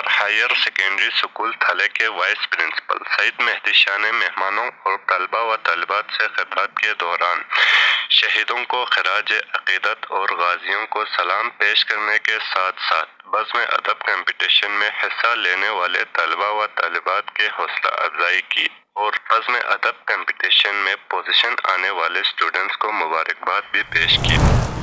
और higher secondary school थले के वाइस प्रिंसिपल सईद मेहदी शाह ने मेहमानों और तलबा व तलबात से खिताब के दौरान शहीदों को खराज अकीदत और गाजियों को सलाम पेश करने के साथ साथ बज़्म अदब कंपटीशन में हिस्सा लेने वाले तलबा व तलबात के हौसला अफजाई की और बज़्म अदब कंपटीशन में पोजीशन आने वाले स्टूडेंट्स को मुबारकबाद भी पेश की।